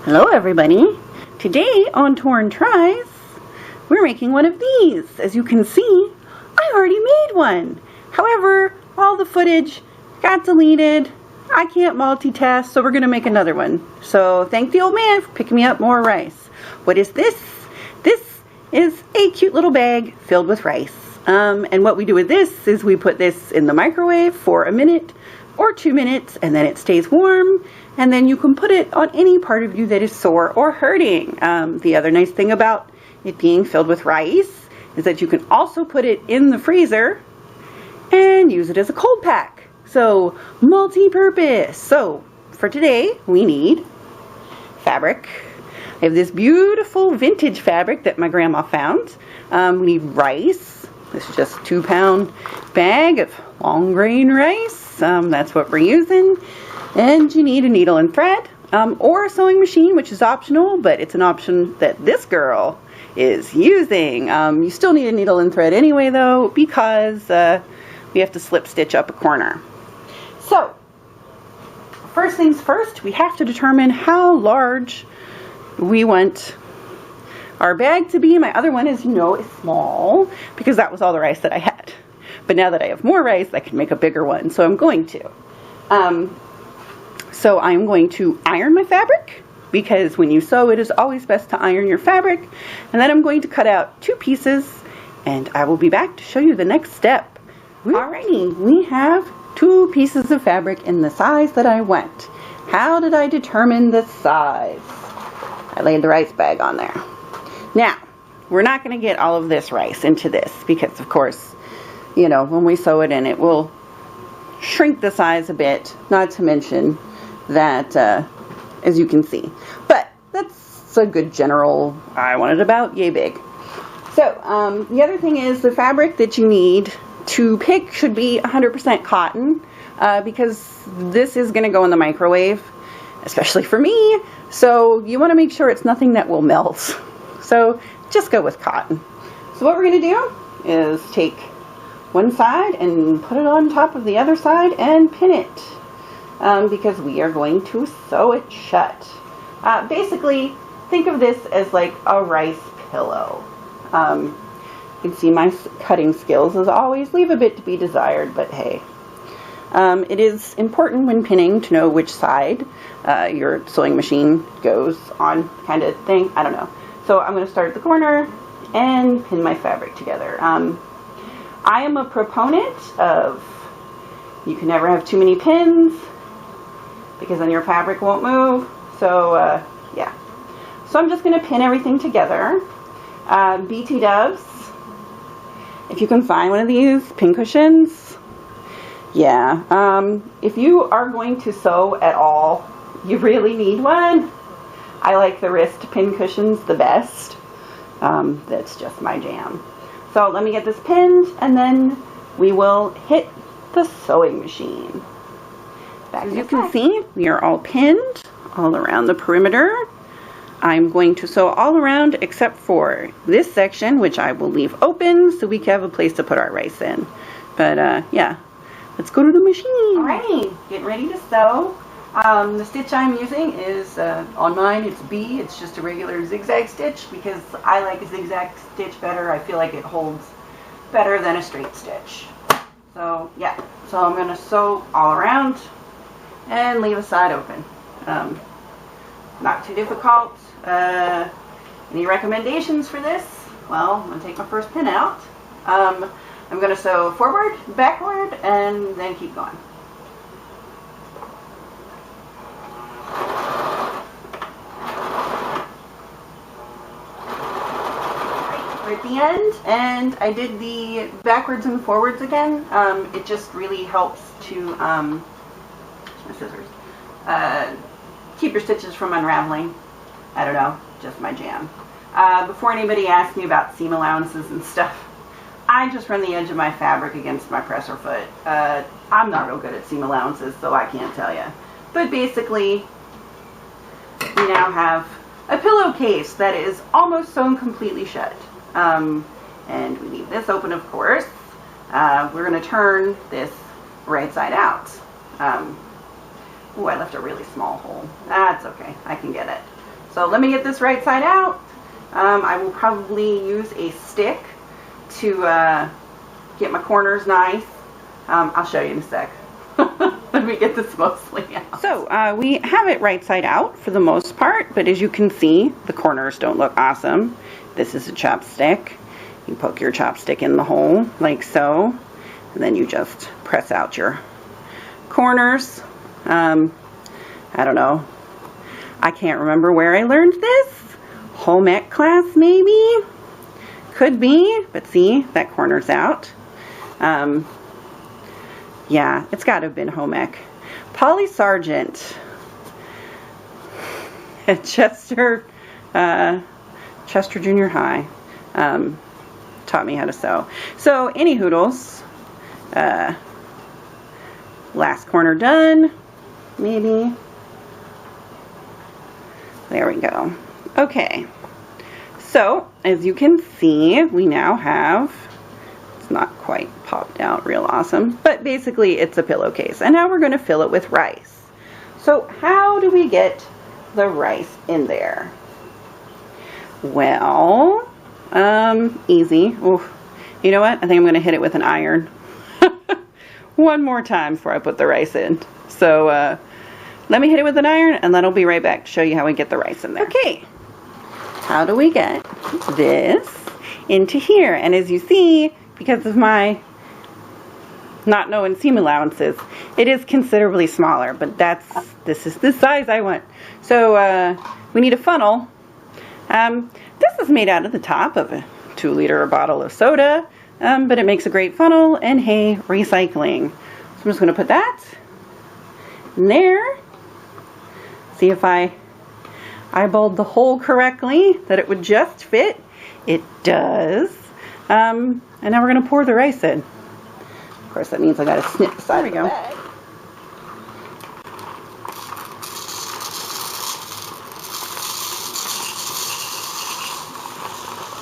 Hello everybody! Today on Torrin Tries, we're making one of these. As you can see, I already made one. However, all the footage got deleted. I can't multitask, so we're going to make another one. So thank the old man for picking me up more rice. What is this? This is a cute little bag filled with rice. And what we do with this is we put this in the microwave for a minute or 2 minutes, and then it stays warm, and then you can put it on any part of you that is sore or hurting. The other nice thing about it being filled with rice is that you can also put it in the freezer and use it as a cold pack. So multi-purpose. So for today we need fabric. I have this beautiful vintage fabric that my grandma found. We need rice. This is just a 2-pound bag of long grain rice. That's what we're using. And you need a needle and thread, or a sewing machine, which is optional, but it's an option that this girl is using. You still need a needle and thread anyway though, because we have to slip stitch up a corner. So, first things first, we have to determine how large we want our bag to be. My other one, as you know, is small, because that was all the rice that I had. But now that I have more rice, I can make a bigger one, so I'm going to. So I'm going to iron my fabric, because when you sew, it is always best to iron your fabric. And then I'm going to cut out 2 pieces, and I will be back to show you the next step. Alrighty, we have 2 pieces of fabric in the size that I want. How did I determine the size? I laid the rice bag on there. Now, we're not going to get all of this rice into this, because of course, you know, when we sew it in, it will shrink the size a bit, not to mention that, as you can see. But that's a good general, I want it about yay big. So, the other thing is the fabric that you need to pick should be 100% cotton, because this is going to go in the microwave, especially for me. So, you want to make sure it's nothing that will melt. So, just go with cotton. So, what we're going to do is take one side and put it on top of the other side and pin it, because we are going to sew it shut. Basically, think of this as like a rice pillow. You can see my cutting skills, as always, leave a bit to be desired, but hey. It is important when pinning to know which side your sewing machine goes on, kind of thing. I don't know. So I'm going to start at the corner and pin my fabric together. I am a proponent of, you can never have too many pins, because then your fabric won't move. So yeah, so I'm just going to pin everything together. BT Doves, if you can find one of these pin cushions, yeah. If you are going to sew at all, you really need one. I like the wrist pin cushions the best. That's just my jam. So let me get this pinned, and then we will hit the sewing machine. As you can see, we are all pinned all around the perimeter. I'm going to sew all around except for this section, which I will leave open so we can have a place to put our rice in. But yeah, let's go to the machine. Alrighty, getting ready to sew. The stitch I'm using is, on mine, it's B. It's just a regular zigzag stitch, because I like a zigzag stitch better. I feel like it holds better than a straight stitch. So, yeah. So I'm going to sew all around and leave a side open. Not too difficult. Any recommendations for this? Well, I'm going to take my first pin out. I'm going to sew forward, backward, and then keep going. At the end, and I did the backwards and forwards again. It just really helps to my scissors, keep your stitches from unraveling. I don't know, just my jam. Before anybody asks me about seam allowances and stuff, I just run the edge of my fabric against my presser foot. I'm not real good at seam allowances, so I can't tell you. But basically, we now have a pillowcase that is almost sewn completely shut. And we leave this open, of course. We're going to turn this right side out. Oh, I left a really small hole. That's okay. I can get it. So let me get this right side out. I will probably use a stick to get my corners nice. I'll show you in a sec. Let me get this mostly out. So we have it right side out for the most part, but as you can see, the corners don't look awesome. This is a chopstick. You poke your chopstick in the hole like so, and then you just press out your corners. I don't know. I can't remember where I learned this. Home ec class maybe? Could be, but see, that corner's out. Yeah, it's got to have been home ec. Polly Sargent at Chester Junior High taught me how to sew. So, any hoodles, last corner done, maybe. There we go. Okay, so as you can see, we now have, it's not quite popped out real awesome, but basically it's a pillowcase. And now we're going to fill it with rice. So how do we get the rice in there? Well, easy. Oof. You know what? I think I'm going to hit it with an iron one more time before I put the rice in. So let me hit it with an iron, and then I'll be right back to show you how we get the rice in there. Okay, how do we get this into here? And as you see, because of my not knowing seam allowances, it is considerably smaller, but this is the size I want. So we need a funnel. This is made out of the top of a 2-liter bottle of soda, but it makes a great funnel, and hey, recycling. So I'm just going to put that in there. See if I eyeballed the hole correctly, that it would just fit. It does. And now we're going to pour the rice in. Of course, that means I got to snip the side of the bag.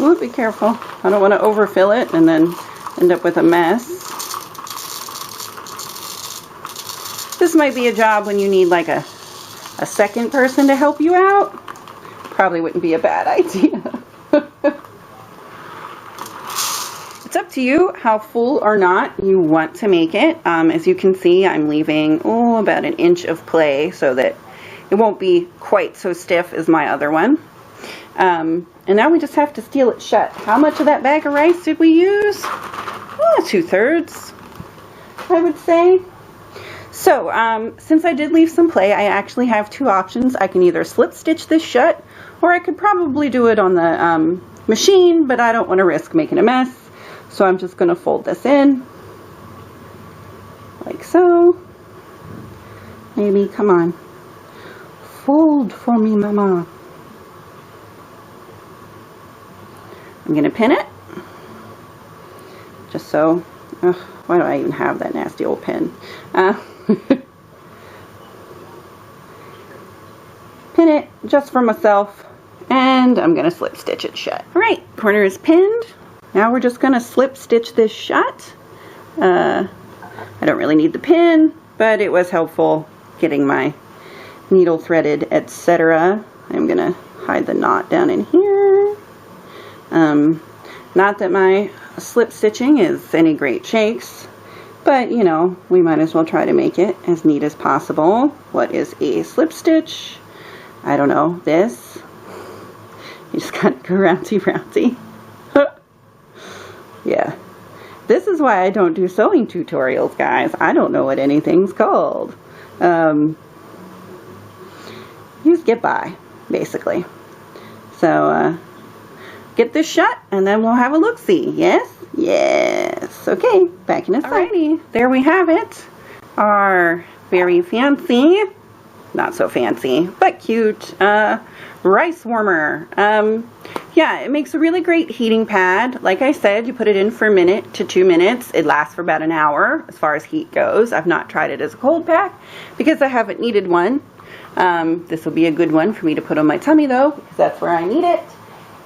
Ooh, be careful. I don't want to overfill it and then end up with a mess. This might be a job when you need like a second person to help you out. Probably wouldn't be a bad idea. It's up to you how full or not you want to make it. As you can see, I'm leaving about an inch of play so that it won't be quite so stiff as my other one. And now we just have to seal it shut. How much of that bag of rice did we use? 2/3, I would say. So, since I did leave some play, I actually have two options. I can either slip stitch this shut, or I could probably do it on the machine, but I don't want to risk making a mess. So I'm just going to fold this in, like so. Maybe, come on. Fold for me, mama. I'm going to pin it, just so, why do I even have that nasty old pin? Pin it just for myself, and I'm going to slip stitch it shut. Alright, corner is pinned. Now we're just going to slip stitch this shut. I don't really need the pin, but it was helpful getting my needle threaded, etc. I'm going to hide the knot down in here. Not that my slip stitching is any great shakes, but you know, we might as well try to make it as neat as possible. What is a slip stitch? I don't know, this. You just gotta go rouncy. Yeah. This is why I don't do sewing tutorials, guys. I don't know what anything's called. You just get by, basically. So, get this shut, and then we'll have a look-see. Yes? Yes. Okay, back in a sec. Alrighty, there we have it. Our very fancy, not so fancy, but cute, rice warmer. Yeah, it makes a really great heating pad. Like I said, you put it in for 1 minute to 2 minutes. It lasts for about an hour as far as heat goes. I've not tried it as a cold pack because I haven't needed one. This will be a good one for me to put on my tummy though, because that's where I need it.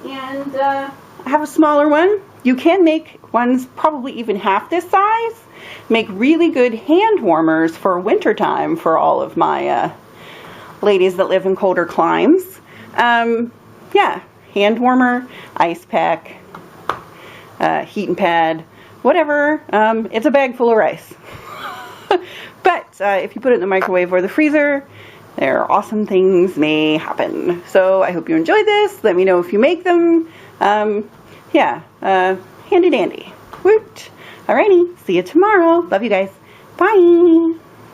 And I have a smaller one. You can make ones probably even half this size. Make really good hand warmers for wintertime for all of my ladies that live in colder climes. Yeah, hand warmer, ice pack, heating pad, whatever. It's a bag full of rice. But if you put it in the microwave or the freezer, there awesome things may happen. So I hope you enjoyed this. Let me know if you make them. Yeah, handy dandy. Woot. Alrighty, see you tomorrow. Love you guys. Bye.